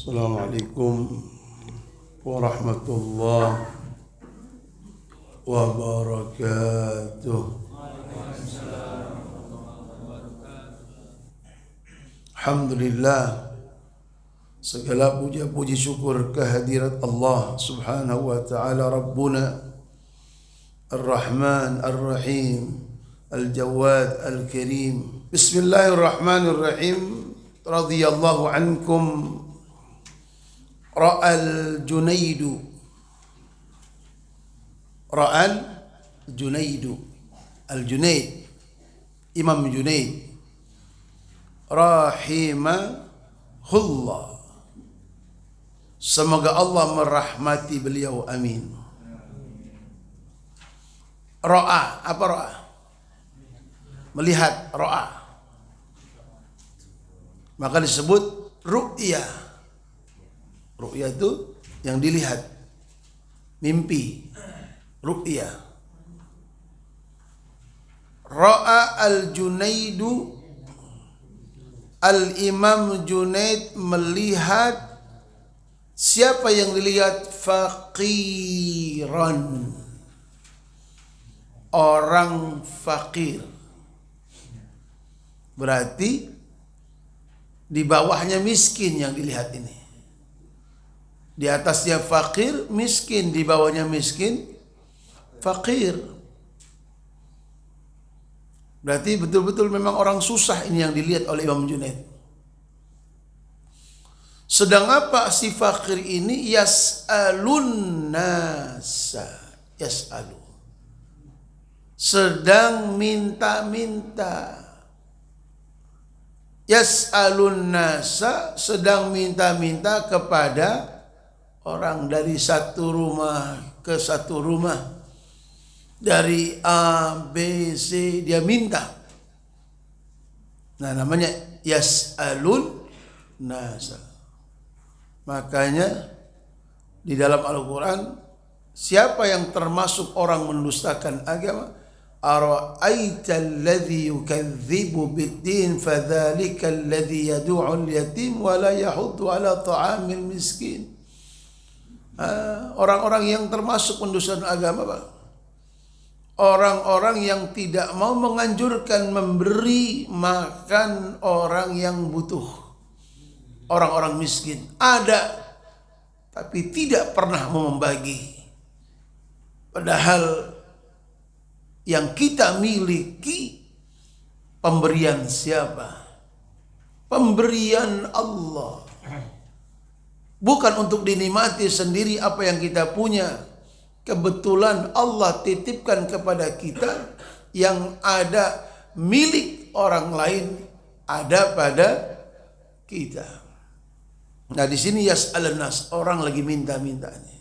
Assalamualaikum warahmatullahi wabarakatuh. Alhamdulillah, segala puja-puji syukur kehadirat Allah Subhanahu wa taala Rabbuna Ar-Rahman Ar-Rahim Al-Jawad Al-Karim. Bismillahirrahmanirrahim. Radhiyallahu ankum. Ra'al Junaidu. Ra'al Junaidu. Al-Junaid, Imam Junaid rahimahullah. Semoga Allah merahmati beliau, amin. Ra'a, apa ra'a? Melihat, ra'a. Maka disebut ru'ya. Ru'ya itu yang dilihat, mimpi, ru'ya. Ra'a al-Junaidu, Al-Imam Junaid melihat. Siapa yang dilihat? Faqiran, orang fakir. Berarti di bawahnya miskin yang dilihat ini. Di atasnya fakir, miskin. Di bawahnya miskin, fakir. Berarti betul-betul memang orang susah ini yang dilihat oleh Imam Junaid. Sedang apa si fakir ini? Yas'alun nasa. Yas'alu, sedang minta-minta. Yas'alun nasa, sedang minta-minta kepada orang, dari satu rumah ke satu rumah. Dari A, B, C, dia minta. Nah, namanya yas'alun nasa. Makanya di dalam Al-Quran, siapa yang termasuk orang mendustakan agama? Ara'aita alladhi yukadzibu bid-din fadzalika alladhi yad'u'ul yatim wa la yahuddu ala ta'amil miskin. Orang-orang yang termasuk mendustakan agama, Pak. Orang-orang yang tidak mau menganjurkan memberi makan orang yang butuh, orang-orang miskin. Ada, tapi tidak pernah mau membagi. Padahal yang kita miliki pemberian siapa? Pemberian Allah. Bukan untuk dinikmati sendiri apa yang kita punya. Kebetulan Allah titipkan kepada kita yang ada milik orang lain, ada pada kita. Nah, di sini yas'alun nas, orang lagi minta-mintanya.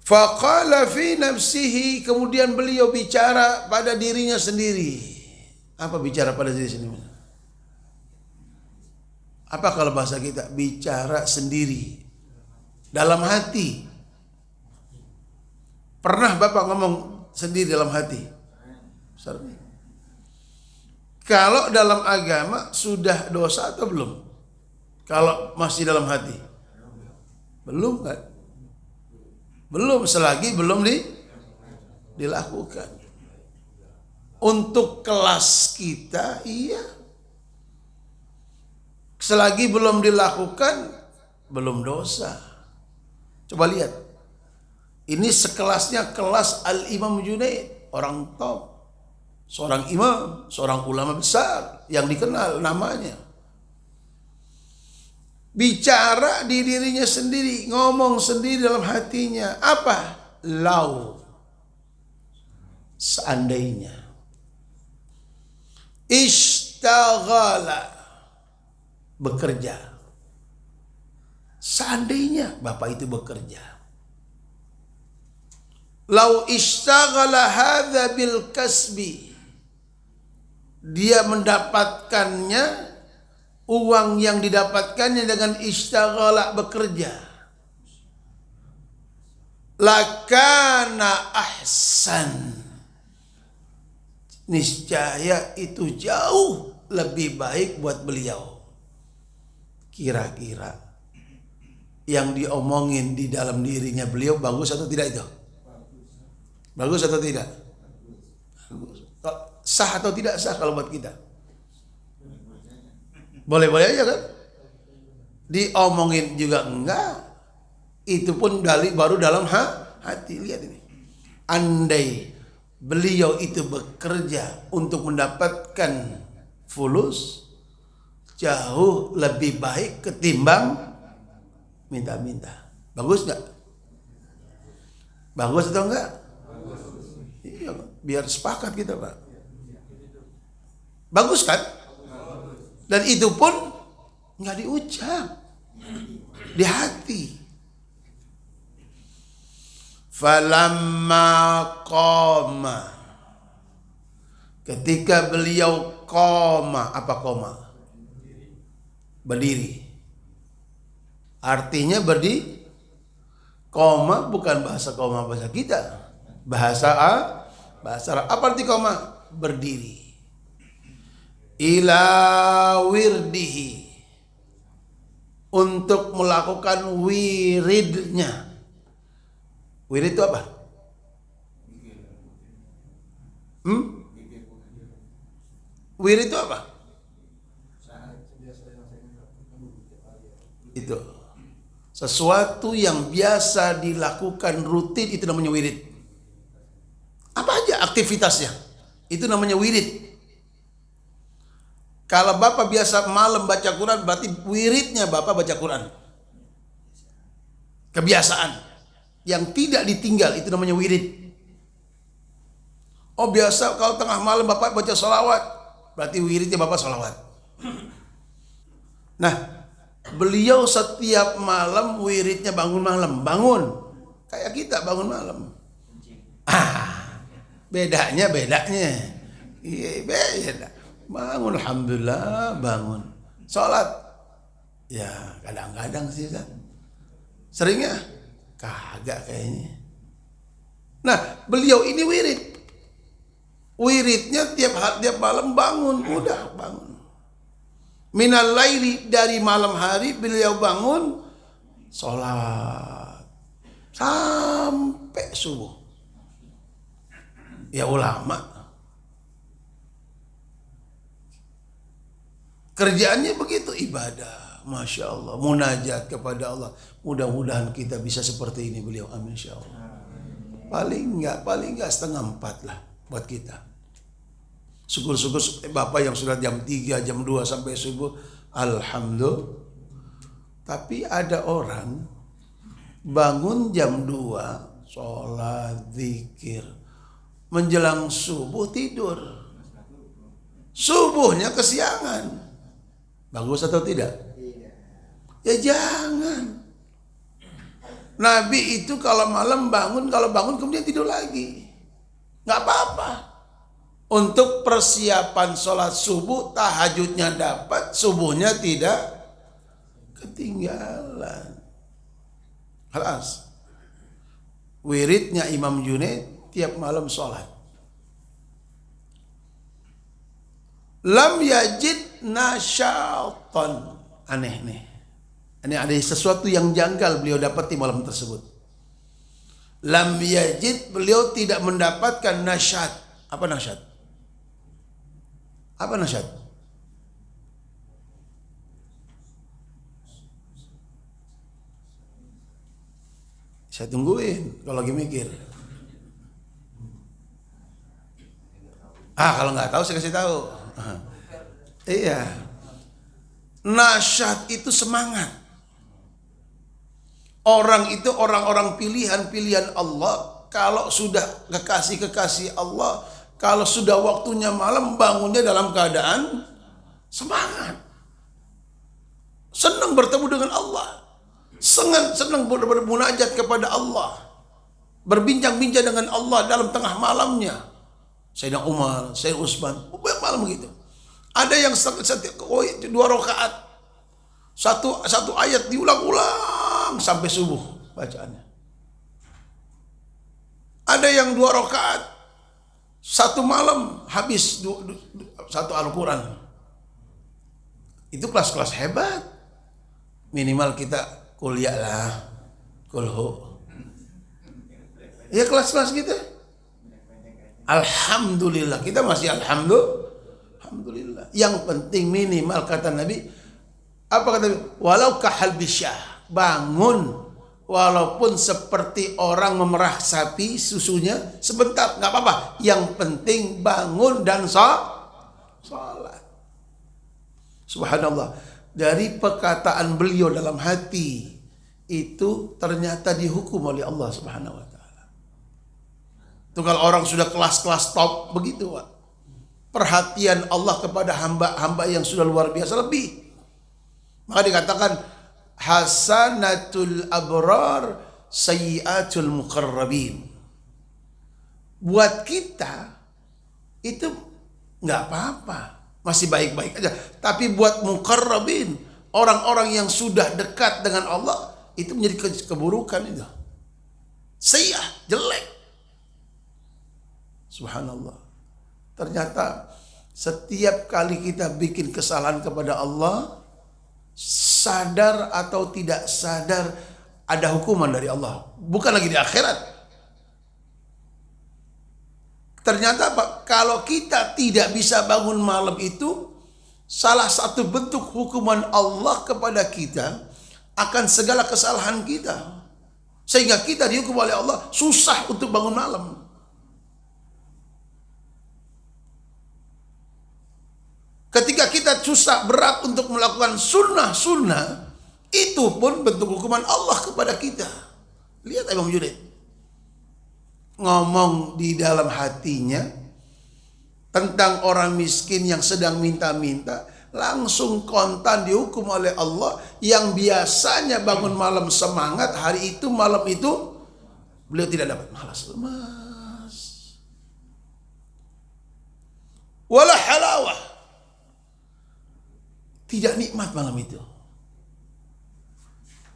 Faqala fi nafsihi, kemudian beliau bicara pada dirinya sendiri. Apa bicara pada diri sendiri? Apa kalau bahasa kita? Bicara sendiri dalam hati. Pernah Bapak ngomong sendiri dalam hati? Kalau dalam agama sudah dosa atau belum? Kalau masih dalam hati? Belum kan? Belum, selagi belum dilakukan. Untuk kelas kita, iya. Selagi belum dilakukan, belum dosa. Coba lihat. Ini sekelasnya kelas Al-Imam Junaid, orang top. Seorang imam, seorang ulama besar yang dikenal namanya. Bicara di dirinya sendiri, ngomong sendiri dalam hatinya. Apa? Lau, seandainya. Ishtaghala, bekerja. Seandainya Bapak itu bekerja. Lau ishtaghala hadza bil kasbi, dia mendapatkannya, uang yang didapatkannya dengan ishtaghala, bekerja. Lakana ahsan, niscaya itu jauh lebih baik buat beliau. Kira-kira yang diomongin di dalam dirinya beliau bagus atau tidak itu? Bagus atau tidak? Bagus. Sah atau tidak sah kalau buat kita? Boleh-boleh aja kan? Diomongin juga enggak. Itu pun baru dalam hati. Lihat ini. Andai beliau itu bekerja untuk mendapatkan fulus, jauh lebih baik ketimbang minta-minta. Bagus enggak? Bagus atau enggak? Iya, biar sepakat kita, Pak. Bagus kan? Dan itu pun nggak diucap, di hati. Falamma qama, ketika beliau qama, apa qama? Berdiri. Artinya berdiri. Qama bukan bahasa kita. Bahasa Arab. Apa arti qama? Berdiri. Ila wirdihi, untuk melakukan wiridnya. Wirid itu apa? Wirid itu apa? Itu sesuatu yang biasa dilakukan rutin, itu namanya wirid. Apa aja aktivitasnya, itu namanya wirid. Kalau Bapak biasa malam baca Quran, berarti wiridnya Bapak baca Quran. Kebiasaan yang tidak ditinggal, itu namanya wirid. Oh, biasa kalau tengah malam Bapak baca sholawat, berarti wiridnya Bapak sholawat. Nah, beliau setiap malam wiridnya bangun malam. Bangun. Kayak kita bangun malam. Bedanya. Iya, beda. Bangun, alhamdulillah, bangun. Sholat, ya kadang-kadang sih kan. Seringnya kagak kayaknya. Nah, beliau ini wirid. Wiridnya tiap malam bangun, udah bangun. Minal laili, dari malam hari beliau bangun, sholat sampai subuh. Ya ulama. Kerjaannya begitu, ibadah, Masya Allah, munajat kepada Allah. Mudah-mudahan kita bisa seperti ini beliau, amin insya Allah. Paling enggak 3:30 lah buat kita. Syukur-syukur Bapak yang sudah jam 3, jam 2 sampai subuh, alhamdulillah. Tapi ada orang bangun jam 2, sholat, zikir, menjelang subuh tidur. Subuhnya kesiangan. Bagus atau tidak? Ya jangan. Nabi itu kalau malam bangun, kemudian tidur lagi. Nggak apa-apa. Untuk persiapan sholat subuh, tahajudnya dapat, subuhnya tidak ketinggalan. Halas. Wiridnya Imam Junaid tiap malam sholat. Lam yajid nasyatan. Aneh nih. Ini ada sesuatu yang janggal beliau dapat di malam tersebut. Lam yajid, beliau tidak mendapatkan nasyat. Apa nasyat? Apa nasyat? Saya tungguin kalau lagi mikir. Kalau nggak tahu saya kasih tahu. Iya. Nasyat itu semangat. Orang itu orang-orang pilihan Allah. Kalau sudah kekasih Allah, kalau sudah waktunya malam, bangunnya dalam keadaan semangat. Senang bertemu dengan Allah. Senang bermunajat kepada Allah. Berbincang-bincang dengan Allah dalam tengah malamnya. Sayyidina Umar, Sayyidina Utsman, malam begitu. Ada yang 2 rakaat. Satu ayat diulang-ulang sampai subuh bacaannya. Ada yang 2 rakaat. Satu malam habis 1 Al-Quran. Itu kelas-kelas hebat. minimal kita kuliah lah, kulhu. Ya kelas-kelas kita. Alhamdulillah, kita masih alhamdulillah. Yang penting minimal kata Nabi, apa kata Nabi? Walau kahal bisyah, bangun walaupun seperti orang memerah sapi susunya sebentar, nggak apa-apa. Yang penting bangun dan sholat. Subhanallah, dari perkataan beliau dalam hati itu ternyata dihukum oleh Allah Subhanahu wa taala. Itu kalau orang sudah kelas-kelas top begitu, Pak. Perhatian Allah kepada hamba-hamba yang sudah luar biasa lebih. Maka dikatakan hasanatul abrar sayyiatul muqarrabin. Buat kita itu nggak apa-apa, masih baik-baik aja. Tapi buat muqarrabin, orang-orang yang sudah dekat dengan Allah, itu menjadi keburukan itu. Sayyi'ah, jelek. Subhanallah. Ternyata setiap kali kita bikin kesalahan kepada Allah, sadar atau tidak sadar ada hukuman dari Allah. Bukan lagi di akhirat. Ternyata apa? Kalau kita tidak bisa bangun malam itu, salah satu bentuk hukuman Allah kepada kita akan segala kesalahan kita. Sehingga kita dihukum oleh Allah susah untuk bangun malam. Ketika kita susah berat untuk melakukan sunnah-sunnah, itu pun bentuk hukuman Allah kepada kita. Lihat Imam Junaid ngomong di dalam hatinya tentang orang miskin yang sedang minta-minta, langsung kontan dihukum oleh Allah. Yang biasanya bangun malam semangat, hari itu malam itu beliau tidak dapat, malas lemas. Wala halawah, tidak nikmat malam itu.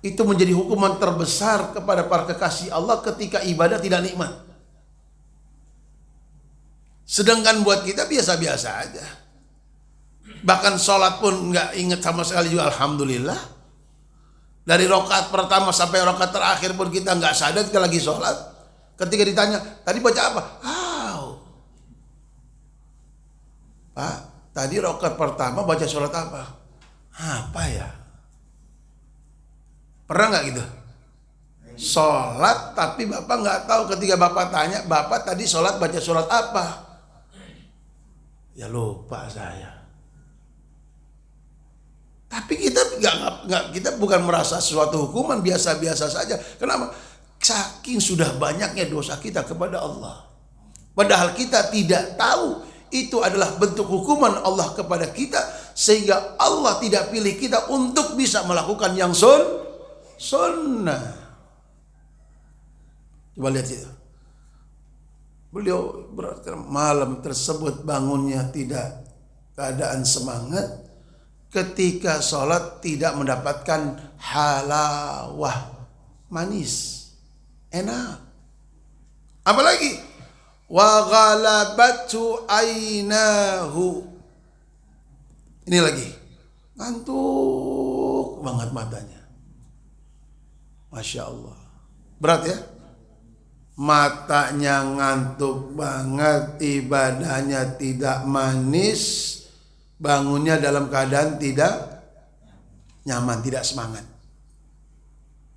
Itu menjadi hukuman terbesar kepada para kekasih Allah ketika ibadah tidak nikmat. Sedangkan buat kita biasa-biasa aja. Bahkan sholat pun nggak ingat sama sekali juga, alhamdulillah. Dari rakaat pertama sampai rakaat terakhir pun kita nggak sadar kita lagi sholat. Ketika ditanya, tadi baca apa? Pak, tadi rakaat pertama baca sholat apa? Apa ya? Pernah nggak gitu? Sholat tapi Bapak nggak tahu, ketika Bapak tanya, Bapak tadi sholat baca sholat apa? Ya lupa saya. Tapi kita bukan merasa sesuatu hukuman, biasa-biasa saja. Kenapa? Saking sudah banyaknya dosa kita kepada Allah. Padahal kita tidak tahu itu adalah bentuk hukuman Allah kepada kita, sehingga Allah tidak pilih kita untuk bisa melakukan yang sunnah. Coba lihat itu. Beliau malam tersebut bangunnya tidak keadaan semangat, ketika sholat tidak mendapatkan halawah, manis, enak. Apalagi wa ghalabatu ainahu, ini lagi ngantuk banget matanya. Masya Allah, berat ya. Matanya ngantuk banget, ibadahnya tidak manis, bangunnya dalam keadaan tidak nyaman, tidak semangat.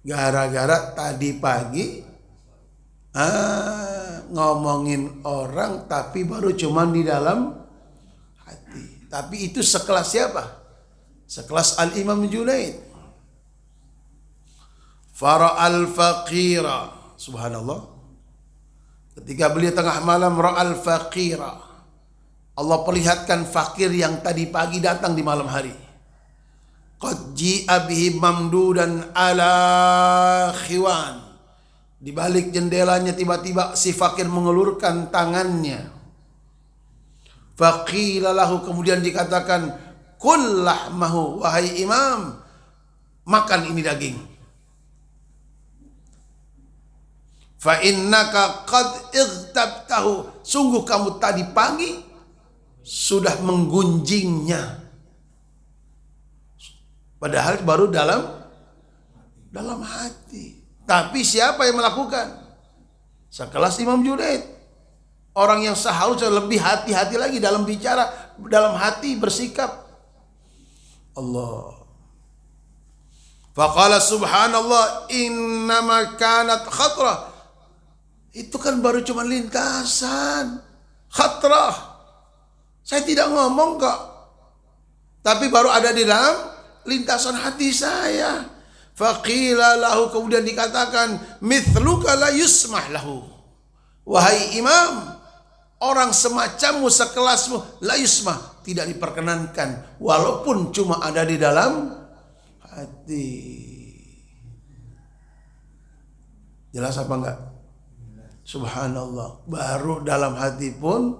Gara-gara tadi pagi ngomongin orang tapi baru cuman di dalam hati. Tapi itu sekelas siapa? Sekelas Al-Imam Junaid. Fara'al faqira, subhanallah. Ketika beliau tengah malam ra'al faqira, Allah perlihatkan fakir yang tadi pagi datang di malam hari. Qad ji'a bihi mamdudan ala khiwan. Di balik jendelanya tiba-tiba si fakir mengulurkan tangannya. Faqila lahu, kemudian dikatakan, kul lahmahu, wahai imam, makan ini daging. Fa innaka qad ightabtahu, sungguh kamu tadi pagi sudah menggunjingnya. Padahal baru dalam dalam hati. Tapi siapa yang melakukan? Sekelas Imam Junaid. Orang yang seharusnya lebih hati-hati lagi dalam bicara, dalam hati bersikap. Allah. Faqala subhanallah innama kanat khatrah. Itu kan baru cuma lintasan. Khatrah. Saya tidak ngomong kok. Tapi baru ada di dalam lintasan hati saya. Faqila lahu, kemudian dikatakan mithluka la yusmah lahu. Wahai imam, orang semacammu sekelasmu la yusmah, tidak diperkenankan walaupun cuma ada di dalam hati. Jelas apa enggak? Subhanallah, baru dalam hati pun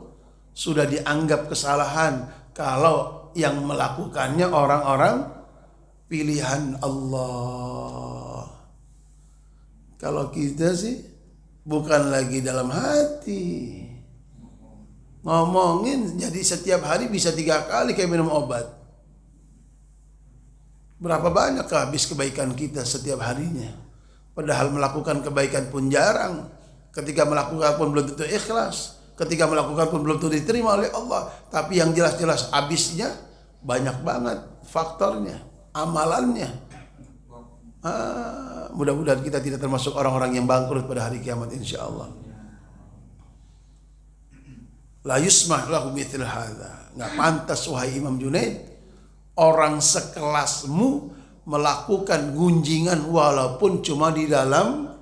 sudah dianggap kesalahan kalau yang melakukannya orang-orang pilihan Allah. Kalau kita sih bukan lagi dalam hati, ngomongin jadi setiap hari bisa 3 kali kayak minum obat. Berapa banyak habis kebaikan kita setiap harinya, padahal melakukan kebaikan pun jarang. Ketika melakukan pun belum tentu ikhlas, ketika melakukan pun belum tentu diterima oleh Allah. Tapi yang jelas-jelas habisnya banyak banget faktornya, amalannya. Mudah-mudahan kita tidak termasuk orang-orang yang bangkrut pada hari kiamat insyaallah. La yusmah lahu mithl hadza. Enggak pantas wahai Imam Junaid orang sekelasmu melakukan gunjingan walaupun cuma di dalam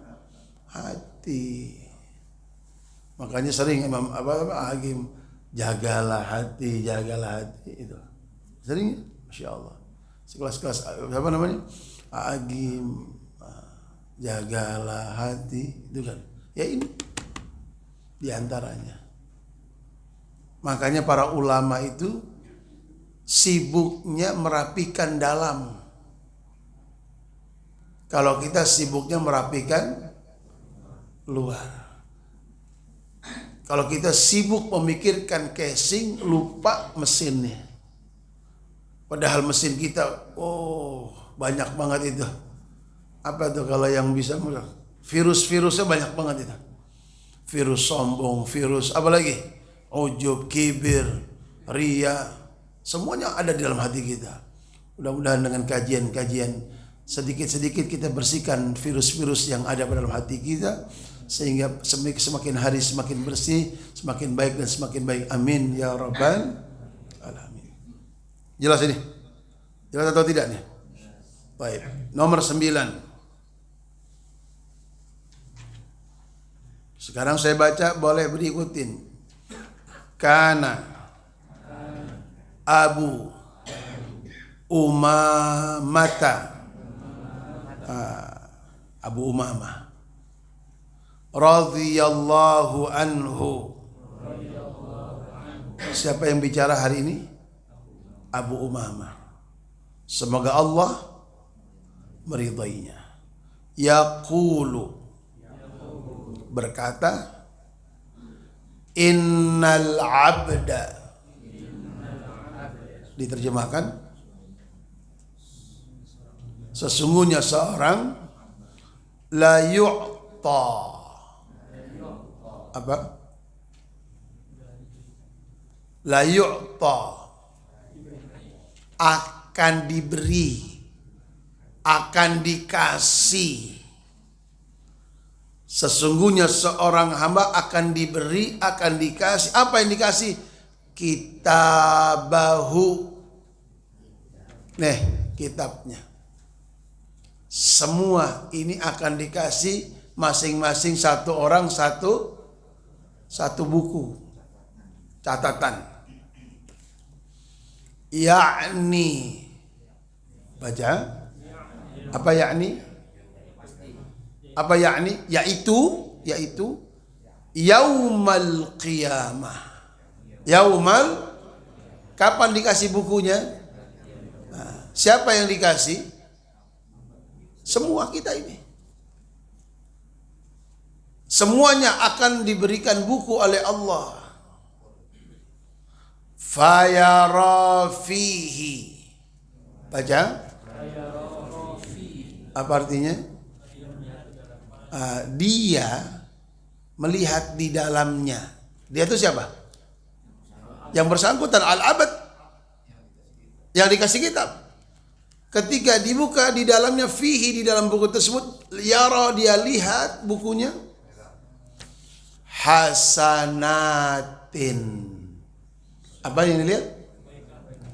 hati. Makanya sering Imam Agim, jagalah hati itu. Sering, Masya Allah. Sekelas-kelas apa namanya? Agim, jagalah hati itu kan. Ya ini diantaranya. Makanya para ulama itu sibuknya merapikan dalam. Kalau kita sibuknya merapikan luar. Kalau kita sibuk memikirkan casing, lupa mesinnya. Padahal mesin kita, banyak banget itu. Apa tuh kalau yang bisa, virus-virusnya banyak banget itu. Virus sombong, virus apa lagi? Ujub, kibir, ria, semuanya ada di dalam hati kita. Mudah-mudahan dengan kajian-kajian sedikit-sedikit kita bersihkan virus-virus yang ada pada dalam hati kita, sehingga semakin hari semakin bersih, semakin baik dan semakin baik. Amin ya rabbal alamin. Jelas ini? Jelas atau tidak nih? Baik. Nomor 9. Sekarang saya baca, boleh berikutin. Kana Abu Umamata, Abu Umamah radhiyallahu anhu. Siapa yang bicara hari ini? Abu Umamah. Semoga Allah meridainya. Yaqulu, berkata, innal abda, diterjemahkan, sesungguhnya seorang la yu'ta, apa? La yu'ta, akan diberi, akan dikasih. Sesungguhnya seorang hamba akan diberi, akan dikasih. Apa yang dikasih? Kitabahu. Nih, kitabnya. Semua ini akan dikasih masing-masing satu orang satu buku catatan. Yakni, baca. Apa yakni? Apa yakni? Yaitu yaumal qiyamah. Yaumal, kapan dikasih bukunya? Nah, siapa yang dikasih? Semua kita ini. Semuanya akan diberikan buku oleh Allah. Fayara fihi. Baca. Apa artinya? Dia melihat di dalamnya. Dia itu siapa? Yang bersangkutan, al-abad, yang dikasih kitab. Ketika dibuka di dalamnya, fihi, di dalam buku tersebut, yara, dia lihat bukunya, hasanatin. Apa yang dilihat?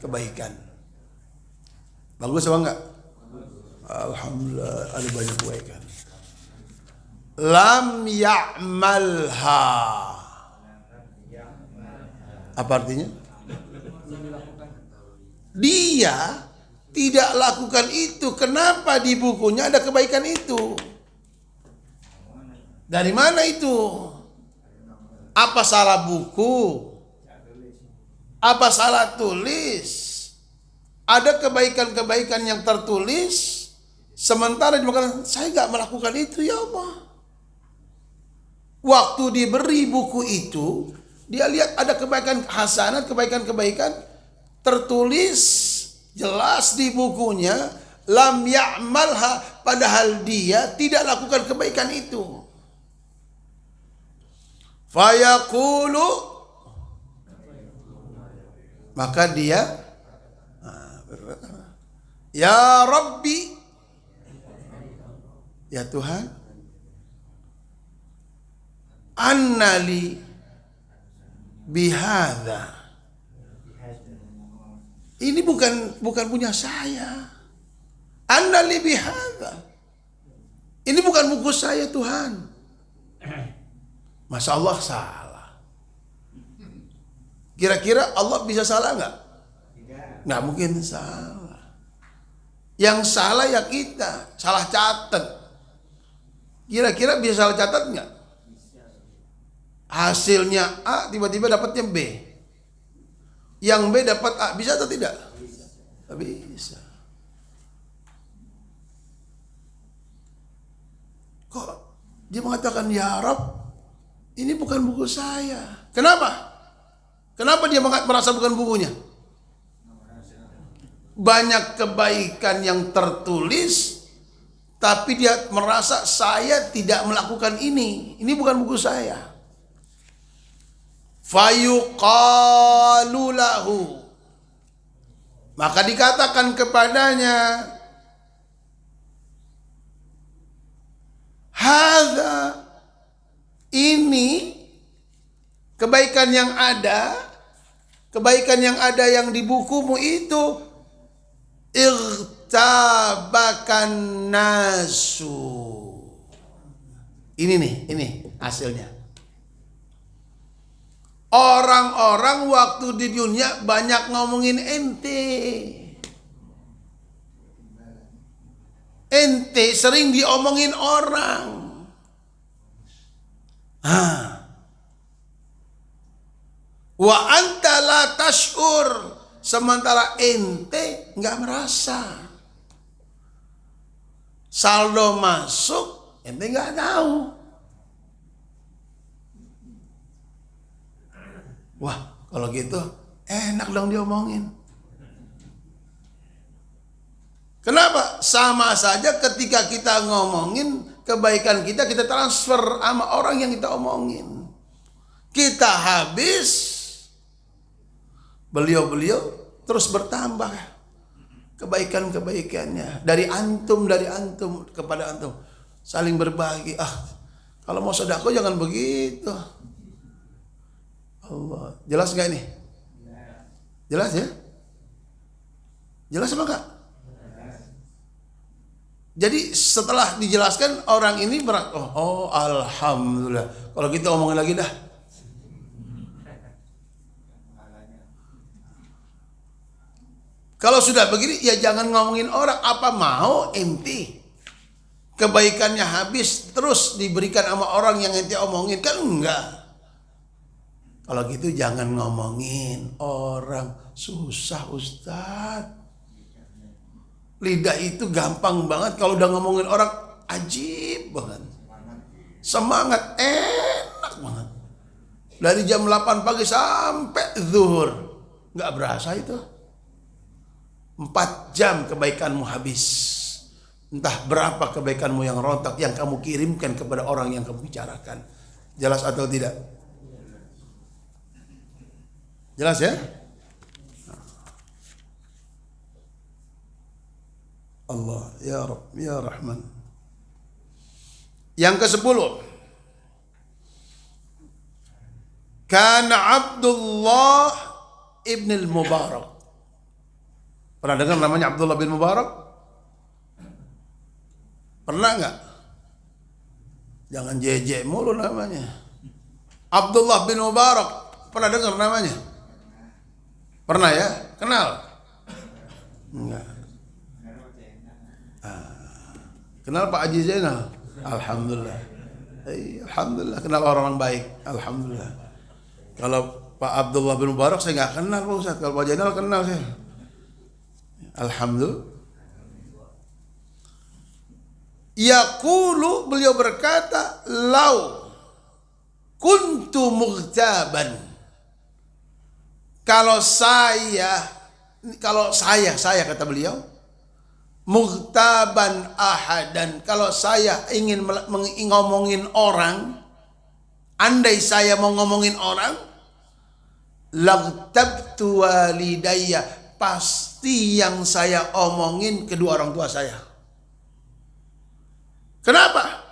Kebaikan. Bagus apa enggak? Alhamdulillah, ada banyak kebaikan. Lam ya'malha. Apa artinya? Dia tidak lakukan itu. Kenapa di bukunya ada kebaikan itu? Dari mana itu? Apa salah buku? Apa salah tulis? Ada kebaikan-kebaikan yang tertulis, sementara dia mengatakan, saya gak melakukan itu ya Allah. Waktu diberi buku itu, dia lihat ada kebaikan hasanat, kebaikan-kebaikan tertulis jelas di bukunya, lam ya'malha, padahal dia tidak lakukan kebaikan itu. Fayaqulu, maka dia, ya Rabbi, ya Tuhan, annali bihadza. Ini bukan punya saya. Annali bihadza. Ini bukan buku saya Tuhan. Masa Allah salah? Kira-kira Allah bisa salah nggak? Nggak mungkin salah. Yang salah ya kita, salah catat. Kira-kira bisa salah catat nggak? Hasilnya A, tiba-tiba dapatnya B. Yang B dapat A, bisa atau tidak? Bisa. Bisa. Kok dia mengatakan ya Rabb, ini bukan buku saya. Kenapa? Kenapa dia merasa bukan bukunya? Banyak kebaikan yang tertulis, tapi dia merasa saya tidak melakukan ini. Ini bukan buku saya. Fayuqalu lahu, maka dikatakan kepadanya, hadza, ini kebaikan yang ada, yang di bukumu itu, irtabakan nasu. Ini hasilnya. Orang-orang waktu di dunia banyak ngomongin ente. Ente sering diomongin orang. Wa anta la tash'ur, sementara ente nggak merasa. Saldo masuk, ente nggak tahu. Wah, kalau gitu enak dong diomongin. Kenapa? Sama saja ketika kita ngomongin kebaikan kita transfer sama orang yang kita omongin. Kita habis, beliau terus bertambah kebaikan-kebaikannya. Dari antum kepada antum. Saling berbagi. Kalau mau sedekah jangan begitu. Allah, jelas gak ini? Jelas ya? Jelas apa enggak? Jadi setelah dijelaskan orang ini berat. Oh, alhamdulillah. Kalau kita omongin lagi dah. Kalau sudah begini ya jangan ngomongin orang. Apa mau ente kebaikannya habis terus diberikan sama orang yang ente omongin? Kan enggak. Kalau gitu jangan ngomongin orang. Susah Ustaz. Lidah itu gampang banget. Kalau udah ngomongin orang ajib banget. Semangat, enak banget. Dari jam 8 pagi sampai zuhur. Gak berasa itu. 4 jam kebaikanmu habis. Entah berapa kebaikanmu yang rontok yang kamu kirimkan kepada orang yang kamu bicarakan. Jelas atau tidak? Jelas ya? Allah ya Rabb ya Rahman. Yang ke-10, Kana Abdullah ibn al-Mubarak. Pernah dengar namanya Abdullah bin Mubarak? Pernah nggak? Jangan JJ mulu namanya. Abdullah bin Mubarak. Pernah dengar namanya? Pernah ya? Kenal? Enggak. Kenal Pak Haji Zainal? Alhamdulillah. Alhamdulillah kenal orang baik. Alhamdulillah. Kalau Pak Abdullah bin Mubarak saya nggak kenal Pak Ustaz. Kalau Pak Zainal kenal saya. Alhamdulillah. Yaqulu, beliau berkata, lau kuntu mughtaban. Kalau saya kata beliau, mughtaban ahadan, kalau saya ingin ngomongin orang, andai saya mau ngomongin orang, lagtabtu walidayya, pasti yang saya omongin kedua orang tua saya. Kenapa?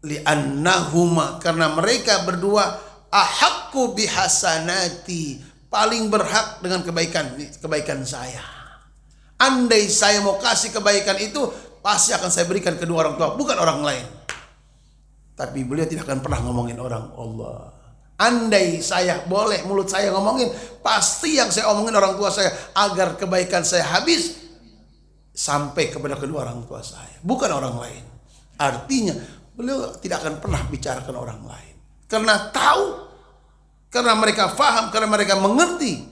Li'annahuma, karena mereka berdua ahaqqu bihasanati, paling berhak dengan kebaikan saya. Andai saya mau kasih kebaikan itu, pasti akan saya berikan kedua orang tua, bukan orang lain. Tapi beliau tidak akan pernah ngomongin orang. Allah. Andai saya boleh mulut saya ngomongin, pasti yang saya omongin orang tua saya, agar kebaikan saya habis sampai kepada kedua orang tua saya, bukan orang lain. Artinya beliau tidak akan pernah bicarakan orang lain, karena tahu, karena mereka faham, karena mereka mengerti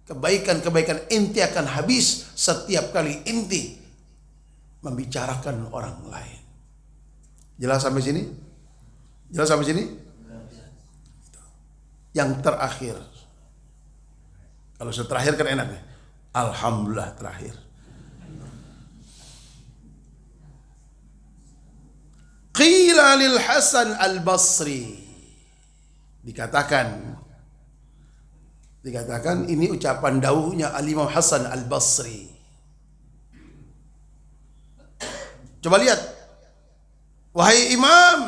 kebaikan-kebaikan inti akan habis setiap kali inti membicarakan orang lain. Jelas sampai sini? Jelas sampai sini? Yang terakhir, kalau terakhir kan enak ya. Alhamdulillah terakhir. Qila lil Hasan al-Basri, dikatakan ini ucapan dawuhnya Al-Imam Hasan al-Basri. Coba lihat, wahai Imam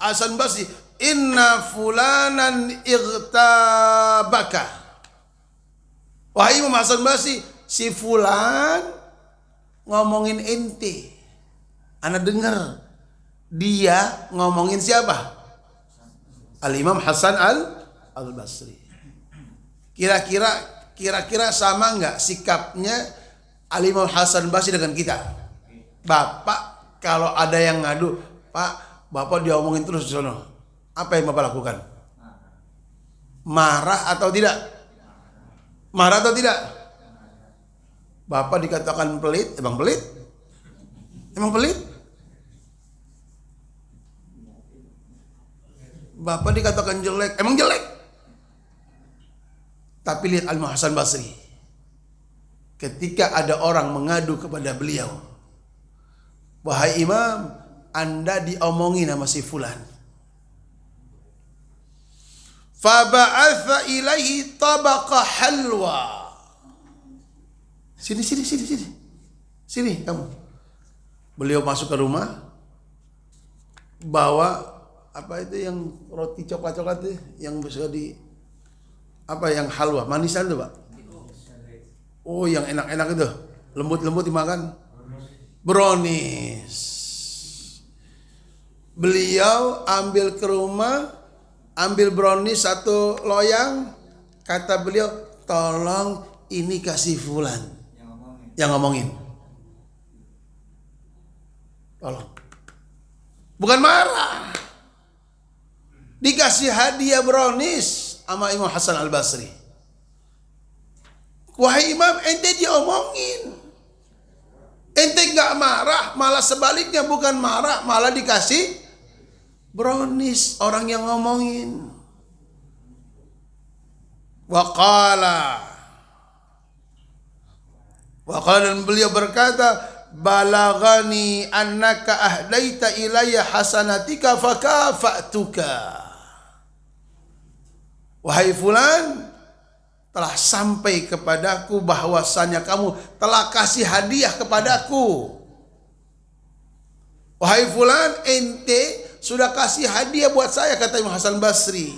Hasan Basri, inna fulanan igtabaka. Wahai Imam Hasan Basri, si fulan ngomongin ente. Ana dengar dia ngomongin siapa? Al-Imam Hasan al-Basri. Kira-kira sama nggak sikapnya Al-Imam Hasan Basri dengan kita? Bapak kalau ada yang ngadu, Pak, Bapak diomongin terus di sana, apa yang Bapak lakukan? Marah atau tidak? Marah atau tidak? Bapak dikatakan pelit, emang pelit? Emang pelit? Bapak dikatakan jelek, emang jelek? Tapi lihat Al-Imam Hasan Basri, ketika ada orang mengadu kepada beliau, wahai Imam, Anda diomongin sama si fulan. Faba'atha ilaihi tabaqa halwa. Sini kamu. Beliau masuk ke rumah, bawa apa itu yang roti coklat-coklat itu yang bisa yang halwa manisan itu Pak. Oh yang enak-enak itu, lembut-lembut dimakan, brownies. Beliau ambil ke rumah, ambil brownies satu loyang, kata beliau, tolong ini kasih fulan yang ngomongin. Tolong. Bukan marah. Dikasih hadiah brownies sama Imam Hasan al-Basri. Wahai Imam, ente diomongin. Ente gak marah, malah sebaliknya bukan marah, malah dikasih brownies orang yang ngomongin. Waqala dan beliau berkata, balagani annaka ahdaita ilayya hasanatika fakafa'tuka. Wahai fulan, telah sampai kepadaku bahwasanya kamu telah kasih hadiah kepadaku. Wahai fulan, ente sudah kasih hadiah buat saya, kata Imam Hasan Basri.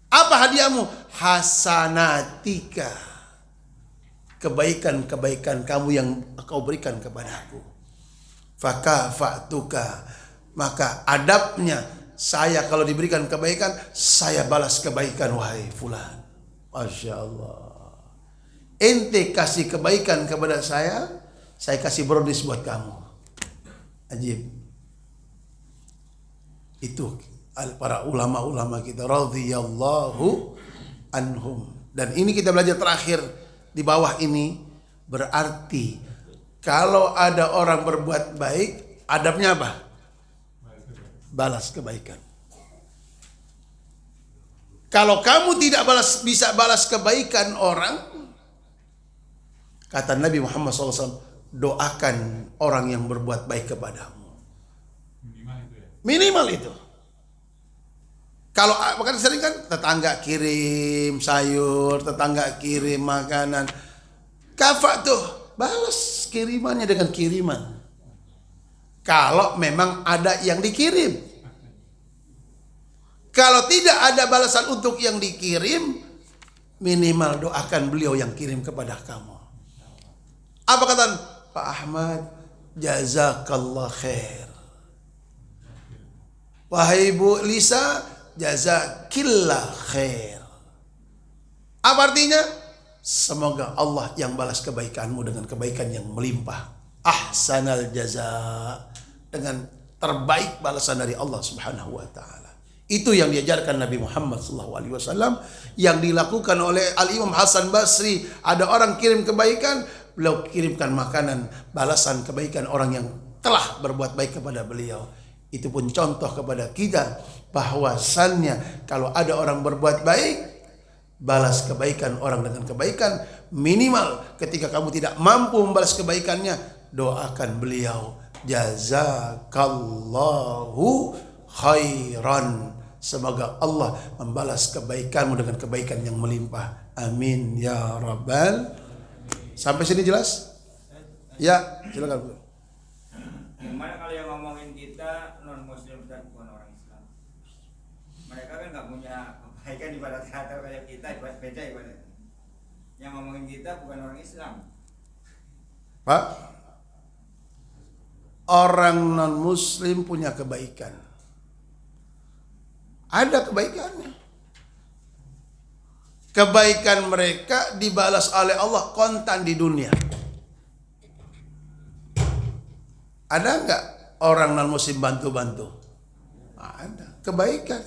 Apa hadiahmu? Hasanatika, kebaikan-kebaikan kamu yang kau berikan kepadaku. Fakafa'tuka, maka adabnya saya kalau diberikan kebaikan, saya balas kebaikan wahai fulan. Masya Allah. Ente kasih kebaikan kepada saya kasih brownies buat kamu. Ajib. Itu para ulama-ulama kita radhiyallahu anhum. Dan ini kita belajar terakhir di bawah ini, berarti kalau ada orang berbuat baik, adabnya apa? Balas kebaikan. Kalau kamu tidak bisa balas kebaikan orang, kata Nabi Muhammad SAW, doakan orang yang berbuat baik kepadamu. Minimal itu. Kalau makan sering kan tetangga kirim sayur, tetangga kirim makanan, kafa tuh balas kirimannya dengan kiriman. Kalau memang ada yang dikirim. Kalau tidak ada balasan untuk yang dikirim, minimal doakan beliau yang kirim kepada kamu. Apa kata Pak Ahmad? Jazakallah khair. Wahai Bu Lisa, jazakillah khair. Apa artinya? Semoga Allah yang balas kebaikanmu dengan kebaikan yang melimpah. Ahsanal jaza, dengan terbaik balasan dari Allah Subhanahu wa taala. Itu yang diajarkan Nabi Muhammad SAW, yang dilakukan oleh Al-Imam Hasan Basri. Ada orang kirim kebaikan, beliau kirimkan makanan, balasan kebaikan orang yang telah berbuat baik kepada beliau. Itu pun contoh kepada kita bahwasannya kalau ada orang berbuat baik, balas kebaikan orang dengan kebaikan. Minimal ketika kamu tidak mampu membalas kebaikannya, doakan beliau, jazakallahu khairan. Semoga Allah membalas kebaikanmu dengan kebaikan yang melimpah. Amin ya rabbal. Sampai sini jelas? Ya, silakan. Gimana kalau yang ngomongin kita non muslim dan bukan orang Islam? Mereka kan nggak punya kebaikan ibarat kata kayak kita, beda ibarat. Yang ngomongin kita bukan orang Islam. Pak, orang non muslim punya kebaikan. Ada kebaikannya. Kebaikan mereka dibalas oleh Allah kontan di dunia. Ada enggak orang non muslim bantu-bantu? Ada. Kebaikan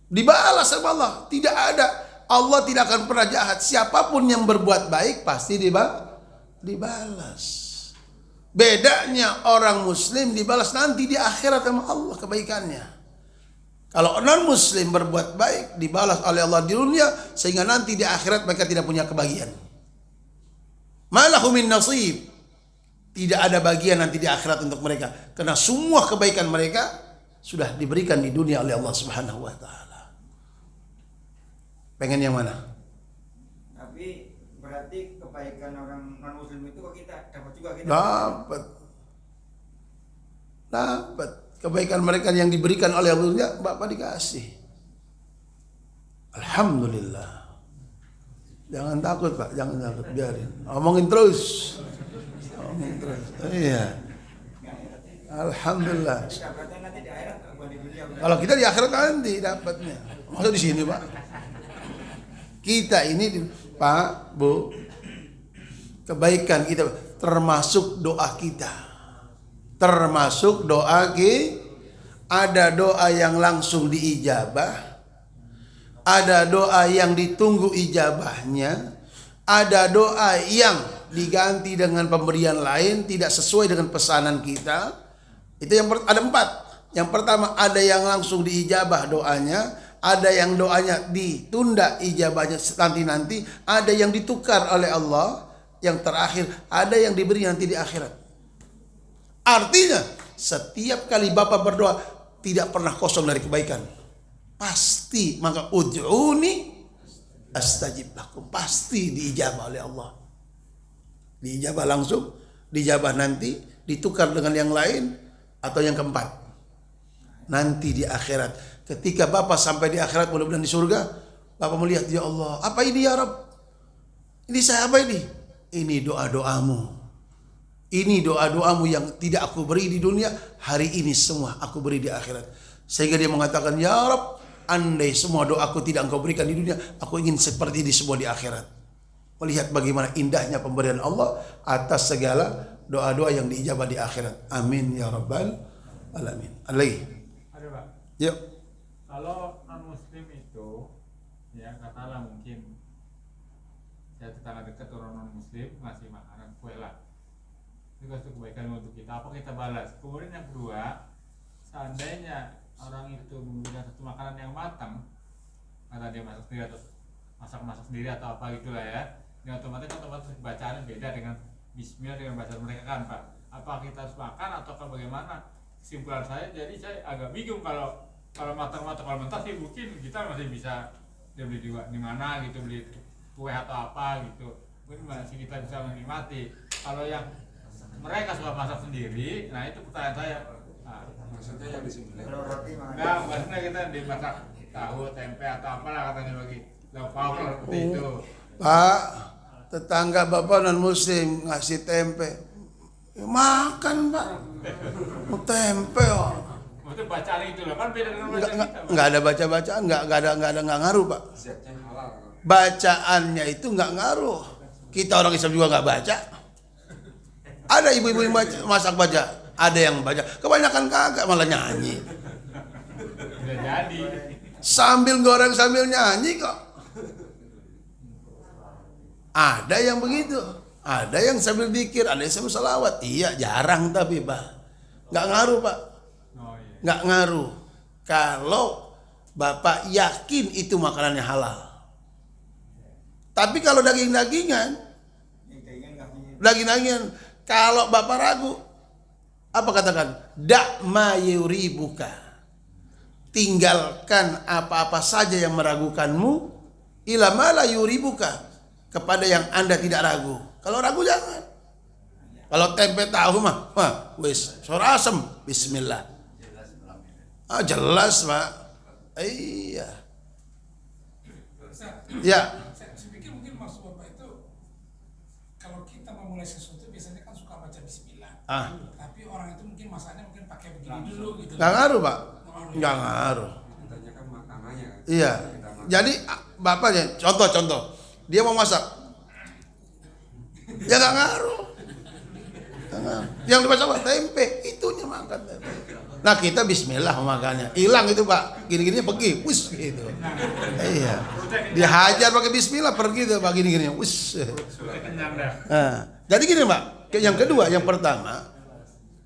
dibalas sama Allah. Tidak ada. Allah tidak akan pernah jahat. Siapapun yang berbuat baik pasti dibalas. Bedanya orang muslim dibalas nanti di akhirat sama Allah kebaikannya. Kalau non muslim berbuat baik dibalas oleh Allah di dunia, sehingga nanti di akhirat mereka tidak punya kebahagiaan. Malahu min nasib. Tidak ada bagian nanti di akhirat untuk mereka, karena semua kebaikan mereka sudah diberikan di dunia oleh Allah Subhanahu wa taala. Pengen yang mana? Tapi berarti kebaikan orang non muslim itu kok kita dapat juga kita. Dapat. Kebaikan mereka yang diberikan oleh Allah, Bapak dikasih. Alhamdulillah. Jangan takut Pak, jangan takut, biarin. Omongin terus. Omongin terus. Iya. Alhamdulillah. Kalau kita di akhirat nanti dapatnya. Maksud di sini Pak. Kita ini Pak, Bu, kebaikan kita termasuk doa kita. Termasuk doa ada doa yang langsung diijabah, ada doa yang ditunggu ijabahnya, ada doa yang diganti dengan pemberian lain tidak sesuai dengan pesanan kita. Itu yang ada 4. Yang pertama, ada yang langsung diijabah doanya, ada yang doanya ditunda ijabahnya nanti-nanti, ada yang ditukar oleh Allah. yang terakhir, ada yang diberi nanti di akhirat. Artinya setiap kali Bapak berdoa tidak pernah kosong dari kebaikan. Pasti, maka ud'uni astajib lakum, pasti diijabah oleh Allah. Diijabah langsung, dijabah nanti, ditukar dengan yang lain, atau yang keempat nanti di akhirat. Ketika Bapak sampai di akhirat, mudah-mudahan di surga, Bapak melihat, ya Allah, apa ini ya Rabb? Ini saya apa ini? Ini doa-doamu. Ini doa-doamu yang tidak aku beri di dunia, hari ini semua aku beri di akhirat. Sehingga dia mengatakan, ya Rabb, andai semua doaku tidak engkau berikan di dunia, aku ingin seperti ini semua di akhirat. Melihat bagaimana indahnya pemberian Allah atas segala doa-doa yang diijabah di akhirat. Amin ya Rabbal Alamin. Lagi. Ada Pak. Yuk. Kalau non muslim itu, ya katakanlah mungkin saya tetangga dekat orang non muslim ngasih makanan kue lah, itu kasih kebaikan untuk kita, apa kita balas. Kemudian yang kedua, seandainya orang itu memberikan satu makanan yang matang, kata dia masak sendiri atau masak sendiri atau apa gitulah ya, ini otomatis bacaannya beda dengan Bismillah dengan bacaan mereka kan Pak. Apa kita harus makan atau bagaimana? Kesimpulan saya, jadi saya agak bingung kalau matang-matang, kalau mentah sih mungkin kita masih bisa beli di mana gitu, beli kue atau apa gitu, mungkin masih kita bisa menikmati. Kalau yang mereka suka masak sendiri, nah itu pertanyaan saya. Maksudnya yang disembelih. Kalau roti mah Enggak, maksudnya kita dimasak tahu, tempe atau apalah katanya bagi lauk pauk seperti itu. Pak, tetangga Bapak non muslim ngasih tempe, ya, makan Pak. Mau tempe oh. Maksudnya bacaan itu loh, kan beda dengan bacaan kita. Nggak ada baca-bacaan, nggak ngaruh Pak. Zatnya halal. Bacaannya itu nggak ngaruh. Kita orang Islam juga nggak baca. Ada ibu-ibu yang masak baca, ada yang baca. Kebanyakan kagak, malah nyanyi. Bisa jadi. Sambil goreng sambil nyanyi kok. Ada yang begitu. Ada yang sambil zikir, ada yang sambil salawat. Iya, jarang tapi Pak. Nggak ngaruh Pak. Oh iya. Nggak ngaruh. Kalau Bapak yakin itu makanannya halal. Tapi kalau daging-dagingan, kalau Bapak ragu, apa katakan? Da' ma yuribuka. Tinggalkan apa-apa saja yang meragukanmu, ila ma la yuribuka, kepada yang Anda tidak ragu. Kalau ragu jangan. Kalau tempe tahu mah, wis, sora asem, bismillah. Jelas Pak. Iya. Ya. Saya pikir mungkin maksud Bapak itu, kalau kita memulai sesuatu biasanya kan suka baca bismillah. Tapi orang itu mungkin masaknya mungkin pakai begini dulu gitu. Nggak ngaruh Pak. Nggak ngaruh. Tanyakan makanannya. Iya. Jadi Bapaknya, contoh, dia mau masak, ya nggak ngaruh. Yang dibaca apa? Tempe, itunya makan tempe. Nah kita bismillah makannya, hilang itu Pak, gini-gininya pergi, wis gitu. Iya, dia hajar pakai bismillah pergi tuh Pak, gini-gini, wis. Sudah kenyang dah. Nah, jadi gini Pak, yang kedua, yang pertama,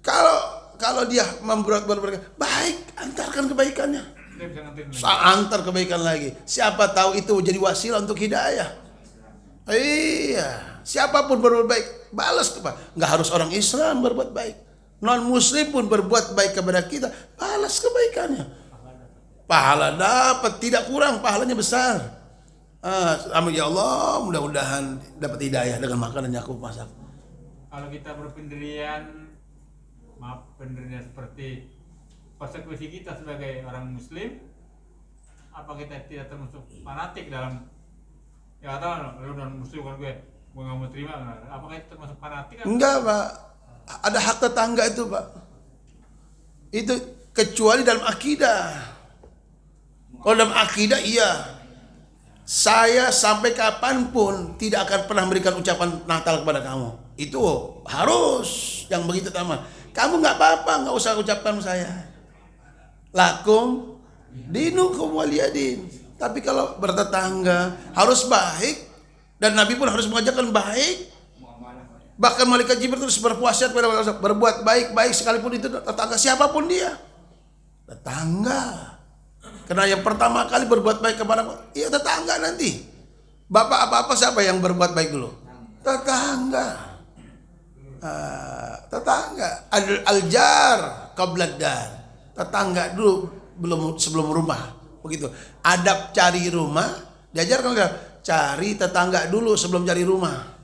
kalau dia membuat baik, antarkan kebaikannya. Dia bisa nganterin lagi. Antar kebaikan lagi. Siapa tahu itu jadi wasilah untuk hidayah. Iya, siapapun berbuat baik, balas Pak. Nggak harus orang Islam berbuat baik. Non muslim pun berbuat baik kepada kita, balas kebaikannya. Pahala dapat, tidak kurang, pahalanya besar. Amin ya Allah, mudah-mudahan dapat hidayah dengan makanan yang aku masak. Kalau kita berpendirian, pendirian seperti persekusi kita sebagai orang muslim, apa kita tidak termasuk fanatik dalam, ya katakan lu non muslim kan gue nggak mau terima, apakah itu termasuk fanatik? Enggak Pak, ada hak tetangga itu Pak. Itu kecuali dalam akidah. Kalau dalam akidah iya, saya sampai kapanpun tidak akan pernah memberikan ucapan Natal kepada kamu. Itu harus yang begitu utama. Kamu nggak apa-apa, nggak usah ucapkan saya. Lakum dinukum waliyadin. Tapi kalau bertetangga harus baik, dan Nabi pun harus mengajarkan baik. Bahkan malaikat Jibril terus berpuasa kepada manusia, berbuat baik-baik sekalipun itu tetangga siapapun dia. Tetangga. Karena yang pertama kali berbuat baik kepada iya tetangga nanti. Bapak apa-apa siapa yang berbuat baik dulu? Tetangga. Tetangga. Al-jar qablad dar. Tetangga dulu sebelum rumah. Begitu. Adab cari rumah diajarkan cari tetangga dulu sebelum cari rumah.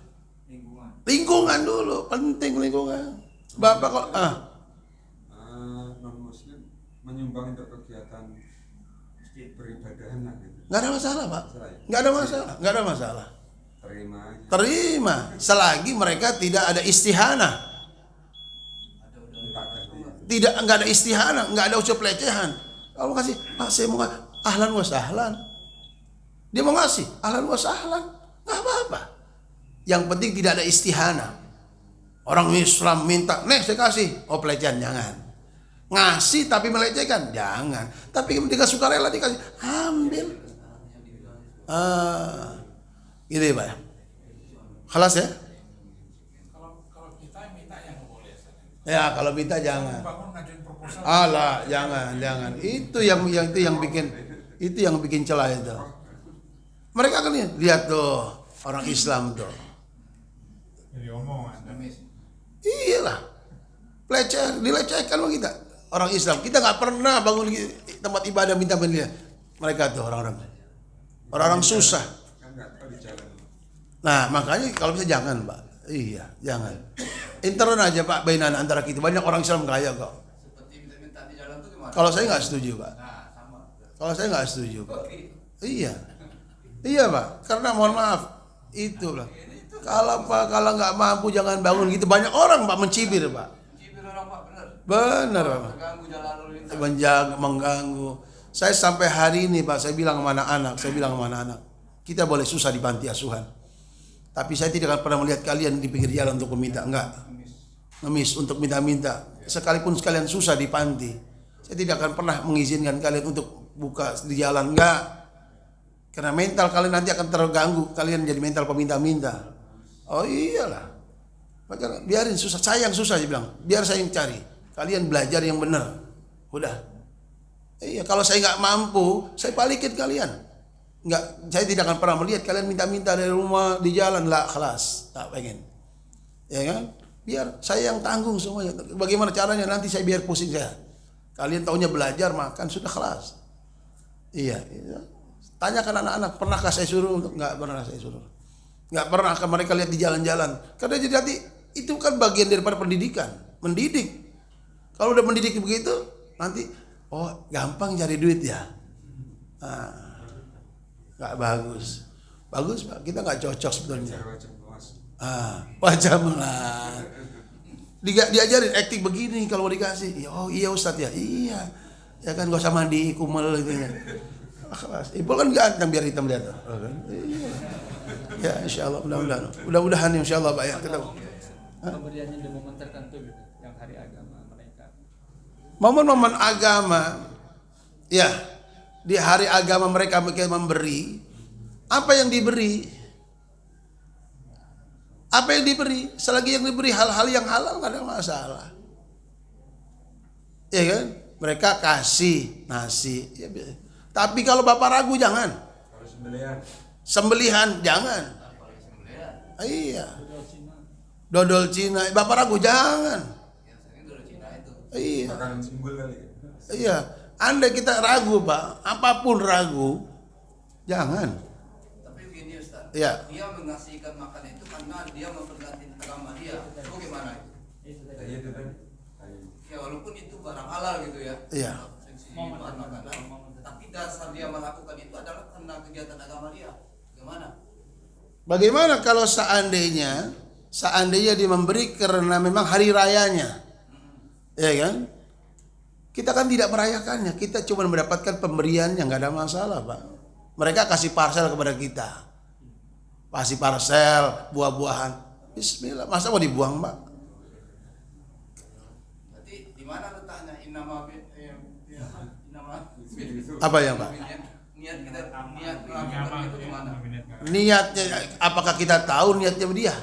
Lingkungan dulu, penting lingkungan. Bapak kok non muslim menyumbang untuk kegiatan beribadahan lah gitu. nggak ada masalah, Pak. Nggak ada masalah, nggak ada masalah. Terima aja. Terima selagi mereka tidak ada istihanah. Nggak ada istihanah, nggak ada ucap pelecehan. Kalau kasih, Pak saya mau ahlan wa sahlan. Dia mau ngasih ahlan wa sahlan, nggak apa-apa. Yang penting tidak ada istihanah. Orang Islam minta, nih saya kasih, oh pelecehan jangan. Ngasih tapi melecehkan jangan. Tapi ketika sukarela dikasih, ambil. Gitu ya Pak. Kelas ya? Kalau kita minta yang nggak boleh. Ya kalau minta jangan. Bangun ngajuin proposal. Alah jangan. Itu yang bikin celah itu. Mereka kan lihat tuh orang Islam tuh. Jadi omongan. Iyalah. Dilecehkan loh kita. Orang Islam, kita nggak pernah bangun tempat ibadah minta dia. Mereka tuh orang susah. Kan nggak tahu di jalan. Nah makanya kalau bisa jangan Pak. Iya jangan. Intern aja Pak bainan antara kita. Banyak orang Islam kaya kok. Seperti minta di jalan tuh gimana? Kalau saya nggak setuju Pak. Nah, sama. Kalau saya nggak setuju Pak. Iya Pak. Karena mohon maaf itulah. Kalau nggak mampu jangan bangun gitu. Banyak orang Pak mencibir Pak. Cibir orang Pak bener. Benar Pak. Terganggu jalan lalu lintas. Mengganggu. Saya sampai hari ini Pak, saya bilang sama anak-anak, kita boleh susah di panti asuhan. Tapi saya tidak akan pernah melihat kalian di pinggir jalan untuk meminta, enggak. Ngemis untuk minta-minta. Sekalipun kalian susah di panti, saya tidak akan pernah mengizinkan kalian untuk buka di jalan, enggak. Karena mental kalian nanti akan terganggu, kalian jadi mental peminta-minta. Oh iyalah. Maka biarin susah, saya yang susah dia bilang. Biar saya yang cari. Kalian belajar yang benar. Udah. Iya, kalau saya nggak mampu, saya balikin kalian. Nggak, saya tidak akan pernah melihat kalian minta-minta dari rumah di jalan lah, kelas. Tak pengen. Ya kan? Biar saya yang tanggung semuanya. Bagaimana caranya nanti saya biar pusing saya. Kalian taunya belajar, makan sudah kelas. Iya. Tanyakan anak-anak, pernahkah saya suruh? Nggak pernah saya suruh. Nggak pernah akan mereka lihat di jalan-jalan. Karena jadi itu kan bagian daripada pendidikan, mendidik. Kalau udah mendidik begitu, nanti oh gampang cari duit ya. Nggak bagus. Bagus Pak, kita nggak cocok sebetulnya. Wajah melas. Diajarin akting begini kalau mau dikasih. Oh iya Ustadz ya, iya. Ya kan gak usah mandi kumel gitu ya. Ibu kan ganteng biar hitam lihat. Oh, kan? Iya. Ya insya Allah mudah-mudahan insya Allah Pak ya ketemu. Pemberiannya di momen tertentu gitu, yang hari agama mereka. Momen-momen agama, ya di hari agama mereka memberi. Apa yang diberi? Apa yang diberi? Selagi yang diberi hal-hal yang halal nggak ada masalah. Ya kan? Mereka kasih nasi. Ya, tapi kalau bapak ragu jangan. Kalau Sembelihan jangan. Iya. Dodol Cina. Bapak ragu jangan. Iya. makanan simbol kali ya. Iya. Andai kita ragu Pak, apapun ragu, jangan. Tapi begini Ustaz. Iya. Dia mengasihkan makan itu karena dia memperhatikan agama dia. Itu gimana itu? Itu kan. Ya walaupun itu barang halal gitu ya. Iya. Bahan makanan. Tapi dasar dia melakukan itu adalah karena kegiatan agama dia. Gimana? Bagaimana kalau seandainya dia memberi karena memang hari rayanya, ya kan? Kita kan tidak merayakannya, kita cuma mendapatkan pemberian yang nggak ada masalah Pak. Mereka kasih parcel kepada kita, kasih parcel buah-buahan. Bismillah, masa mau dibuang Pak? Berarti di mana letaknya inama Apa ya Pak? Niat kita melakukan itu di mana? Niatnya, apakah kita tahu niatnya dia?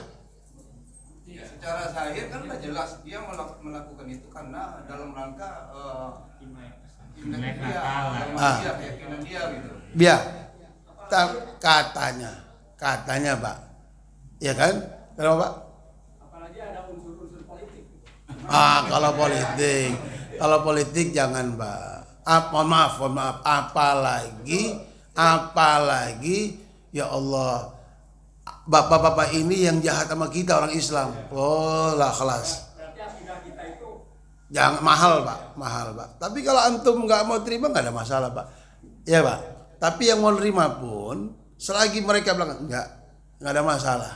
Secara zahir kan udah jelas dia melakukan itu karena dalam rangka imlek dia, keyakinan dia gitu. Biar katanya Pak, ya kan? Kenapa Pak? Apalagi ada unsur-unsur politik. Kalau politik jangan Pak. Mohon maaf. Apalagi ya Allah, bapak-bapak ini yang jahat sama kita orang Islam. Oh lah kelas. Berarti akidah kita itu Jangan mahal Pak. Tapi kalau antum nggak mau terima nggak ada masalah Pak. Ya Pak. Tapi yang mau terima pun selagi mereka bilang nggak ada masalah.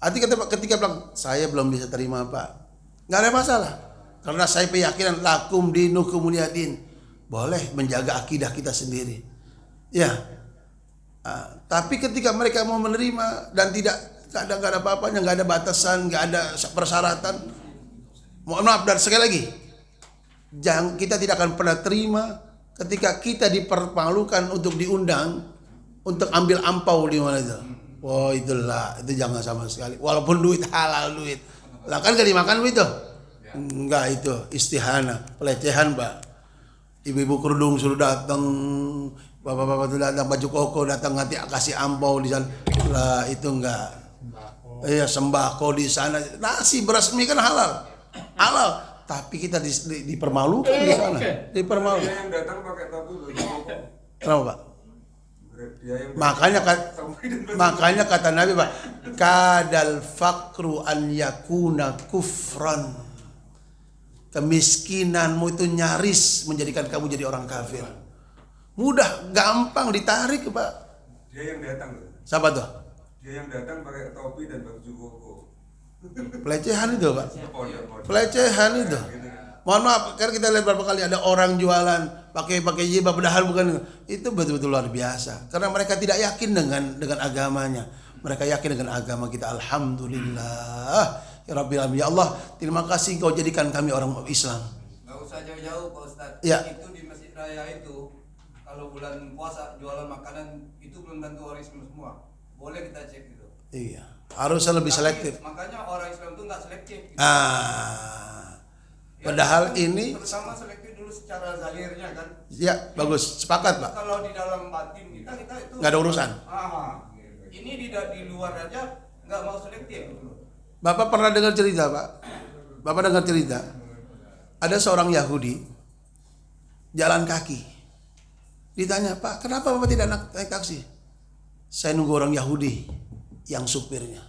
Artinya ketika bilang saya belum bisa terima Pak, nggak ada masalah. Karena saya keyakinan lakum dinukum waliyadin. Boleh menjaga akidah kita sendiri. Ya. Tapi ketika mereka mau menerima dan nggak ada apa-apanya, nggak ada batasan, nggak ada persyaratan. Mohon maaf dan sekali lagi, kita tidak akan pernah terima ketika kita dipermalukan untuk diundang untuk ambil ampau di mana itu. Oh itu jangan sama sekali. Walaupun duit halal duit. Lah kan gak dimakan duit tuh. Enggak, itu istihana, pelecehan Pak. Ibu-ibu kerudung suruh datang, bapak-bapak itu datang baju koko datang nanti kasih ampau di sana. Lah itu enggak. Iya sembako di sana. Nasi beras mie kan halal. Tapi kita dipermalukan di sana. Dipermalukan. Dia yang datang pakai topi baju koko. Kenapa Pak? Dia yang Makanya kata Nabi Pak, kadal fakru an yakuna kufran. Kemiskinanmu itu nyaris menjadikan kamu jadi orang kafir. Mudah, gampang ditarik Pak. Dia yang datang loh. Siapa tuh? Dia yang datang pakai topi dan baju koko. Pelecehan itu Pak. Pondok. Pelecehan itu. Mohon maaf, karena kita lihat berapa kali ada orang jualan pakai jilbab padahal bukan, itu betul-betul luar biasa. Karena mereka tidak yakin dengan agamanya. Mereka yakin dengan agama kita. Alhamdulillah. Ya Rabbil Alamin. Ya Allah, terima kasih Kau jadikan kami orang Islam. Nggak usah jauh-jauh Pak Ustadz. Ya. Itu di Masjid Raya itu kalau bulan puasa jualan makanan itu belum tentu orang Islam semua. Boleh kita cek itu. Iya. Harusnya lebih selektif. Makanya orang Islam itu nggak selektif. Padahal ini pertama selektif dulu secara zahirnya kan. ya bagus, sepakat Pak. Kalau di dalam batin kita itu Nggak ada urusan. Ini di luar aja nggak mau selektif gitu. Bapak pernah dengar cerita Pak? Bapak dengar cerita ada seorang Yahudi jalan kaki. Ditanya, Pak, kenapa Bapak tidak naik taksi? Saya nunggu orang Yahudi yang supirnya.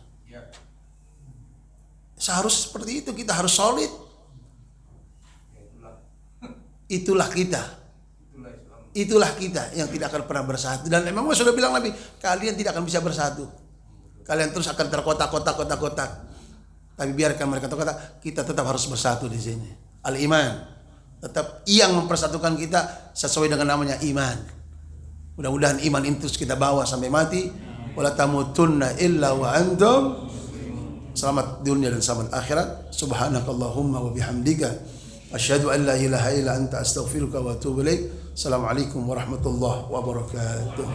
Seharusnya seperti itu, kita harus solid. Itulah kita yang tidak akan pernah bersatu. Dan memang sudah bilang Nabi, kalian tidak akan bisa bersatu. Kalian terus akan terkotak-kotak. Tapi biarkan mereka terkotak, kita tetap harus bersatu di sini. Al-iman, tetap yang mempersatukan kita sesuai dengan namanya iman. Mudah-mudahan iman itu kita bawa sampai mati. Wala tamutunna illa wa antum. Selamat dunia dan selamat akhirat. Subhanakallahumma wa bihamdika asyhadu an la ilaha illa anta astaghfiruka wa atubu ilaik. Assalamualaikum warahmatullahi wabarakatuh.